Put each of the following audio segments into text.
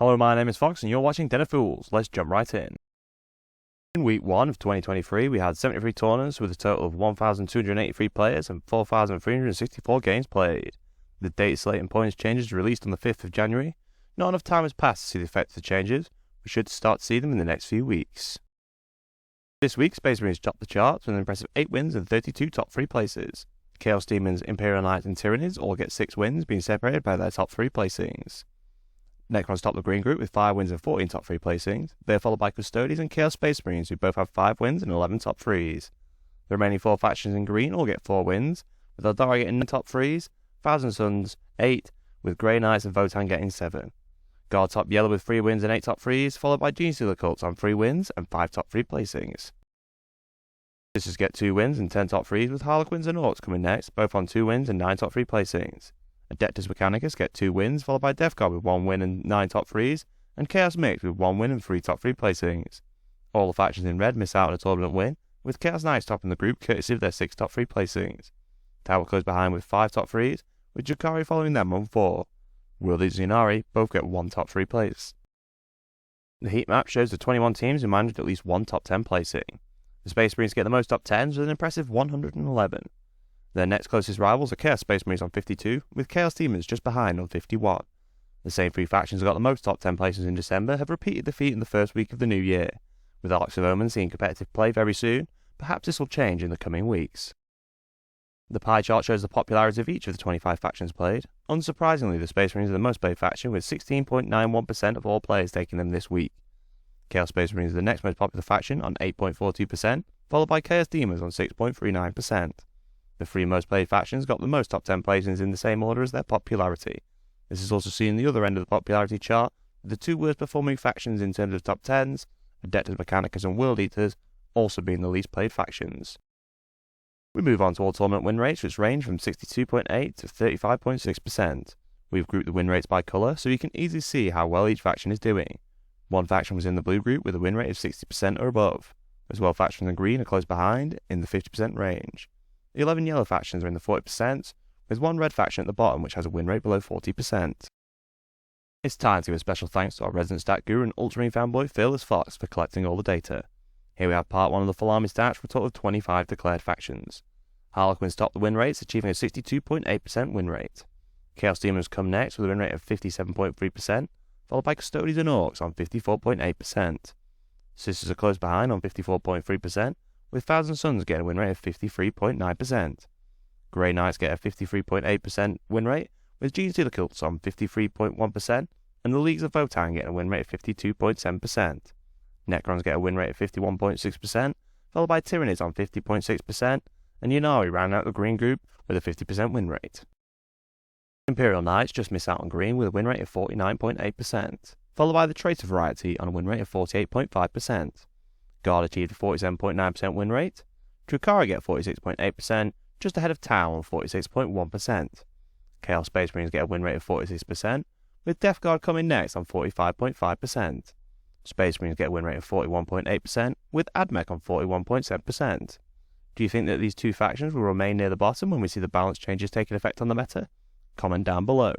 Hello, my name is Fox and you're watching Den of Fools. Let's jump right in. In week 1 of 2023, we had 73 tournaments with a total of 1,283 players and 4,364 games played. The date, slate and points changes released on the 5th of January. Not enough time has passed to see the effect of the changes. We should start to see them in the next few weeks. This week, Space Marines topped the charts with an impressive 8 wins and 32 top 3 places. Chaos Demons, Imperial Knights and Tyrannies all get 6 wins, being separated by their top 3 placings. Necrons top the green group with 5 wins and 14 top 3 placings. They are followed by Custodians and Chaos Space Marines, who both have 5 wins and 11 top 3s. The remaining 4 factions in green all get 4 wins, with Eldari getting 9 top 3s, Thousand Suns 8, with Grey Knights and Votann getting 7. Guard top yellow with 3 wins and 8 top 3s, followed by Genestealer Cults on 3 wins and 5 top 3 placings. Sisters get 2 wins and 10 top 3s, with Harlequins and Orcs coming next, both on 2 wins and 9 top 3 placings. Adeptus Mechanicus get 2 wins, followed by Death Guard with 1 win and 9 top 3s, and Chaos Mix with 1 win and 3 top 3 placings. All the factions in red miss out on a turbulent win, with Chaos Knights topping the group courtesy of their 6 top 3 placings. Tower close behind with 5 top 3s, with Drukhari following them on 4. World Eaters and Inari both get 1 top 3 place. The heat map shows the 21 teams who managed at least 1 top 10 placing. The Space Marines get the most top 10s with an impressive 111. Their next closest rivals are Chaos Space Marines on 52, with Chaos Demons just behind on 51. The same 3 factions that got the most top 10 places in December have repeated the feat in the first week of the new year. With Arcs of Omen seeing competitive play very soon, perhaps this will change in the coming weeks. The pie chart shows the popularity of each of the 25 factions played. Unsurprisingly, the Space Marines are the most played faction, with 16.91% of all players taking them this week. Chaos Space Marines are the next most popular faction on 8.42%, followed by Chaos Demons on 6.39%. The 3 most played factions got the most top 10 placings in the same order as their popularity. This is also seen in the other end of the popularity chart, with the 2 worst performing factions in terms of top 10s, Adeptus Mechanicus and World Eaters, also being the least played factions. We move on to all tournament win rates, which range from 62.8 to 35.6%. We've grouped the win rates by colour, so you can easily see how well each faction is doing. One faction was in the blue group with a win rate of 60% or above, as well factions in green are close behind, in the 50% range. The 11 yellow factions are in the 40%, with 1 red faction at the bottom which has a win rate below 40%. It's time to give a special thanks to our resident stat guru and Ultramarine fanboy Fearless Fox for collecting all the data. Here we have part 1 of the full army stats for a total of 25 declared factions. Harlequins top the win rates, achieving a 62.8% win rate. Chaos Demons come next with a win rate of 57.3%, followed by Custodians and Orcs on 54.8%. Sisters are close behind on 54.3%, with Thousand Suns getting a win rate of 53.9%. Grey Knights get a 53.8% win rate, with Genestealer Cults on 53.1%, and the Leagues of Votann getting a win rate of 52.7%. Necrons get a win rate of 51.6%, followed by Tyrannies on 50.6%, and Ynnari round out the green group with a 50% win rate. Imperial Knights just miss out on green with a win rate of 49.8%, followed by the Traitor variety on a win rate of 48.5%. Guard achieved a 47.9% win rate. Drukhari get 46.8%, just ahead of Tau on 46.1%. Chaos Space Marines get a win rate of 46%, with Death Guard coming next on 45.5%. Space Marines get a win rate of 41.8%, with AdMech on 41.7%. Do you think that these 2 factions will remain near the bottom when we see the balance changes taking effect on the meta? Comment down below.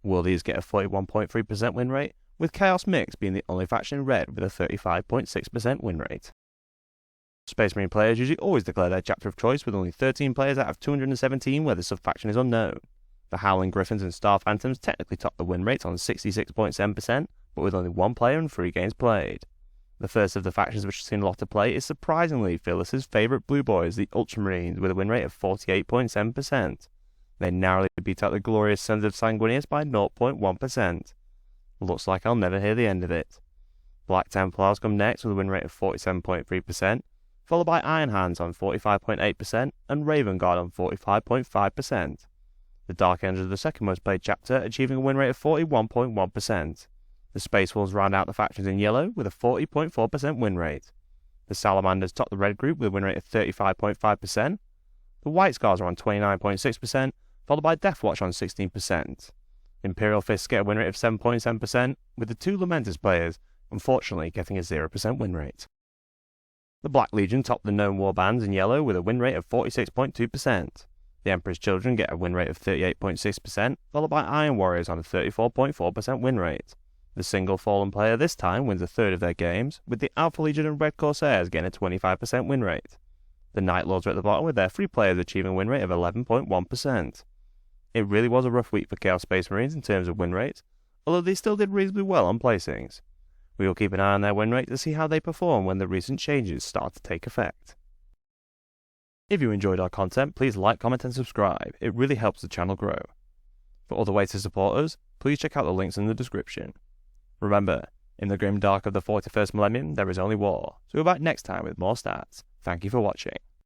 World Eaters get a 41.3% win rate, with Chaos Mix being the only faction in red with a 35.6% win rate. Space Marine players usually always declare their chapter of choice, with only 13 players out of 217 where the sub-faction is unknown. The Howling Griffins and Star Phantoms technically top the win rates on 66.7%, but with only 1 player and 3 games played. The first of the factions which has seen a lot of play is surprisingly Fearless's favourite blue boys, the Ultramarines, with a win rate of 48.7%. They narrowly beat out the glorious Sons of Sanguinius by 0.1%. Looks like I'll never hear the end of it. Black Templars come next with a win rate of 47.3%, followed by Iron Hands on 45.8% and Raven Guard on 45.5%. The Dark Angels are the second most played chapter, achieving a win rate of 41.1%. The Space Wolves round out the factions in yellow with a 40.4% win rate. The Salamanders top the red group with a win rate of 35.5%. The White Scars are on 29.6%, followed by Deathwatch on 16%. Imperial Fists get a win rate of 7.7%, with the 2 Lamentus players, unfortunately, getting a 0% win rate. The Black Legion top the known warbands in yellow with a win rate of 46.2%. The Emperor's Children get a win rate of 38.6%, followed by Iron Warriors on a 34.4% win rate. The single fallen player this time wins a third of their games, with the Alpha Legion and Red Corsairs getting a 25% win rate. The Night Lords are at the bottom with their 3 players achieving a win rate of 11.1%. It really was a rough week for Chaos Space Marines in terms of win rate, although they still did reasonably well on placings. We will keep an eye on their win rate to see how they perform when the recent changes start to take effect. If you enjoyed our content, please like, comment and subscribe. It really helps the channel grow. For other ways to support us, please check out the links in the description. Remember, in the grim dark of the 41st millennium, there is only war, so we're back next time with more stats. Thank you for watching.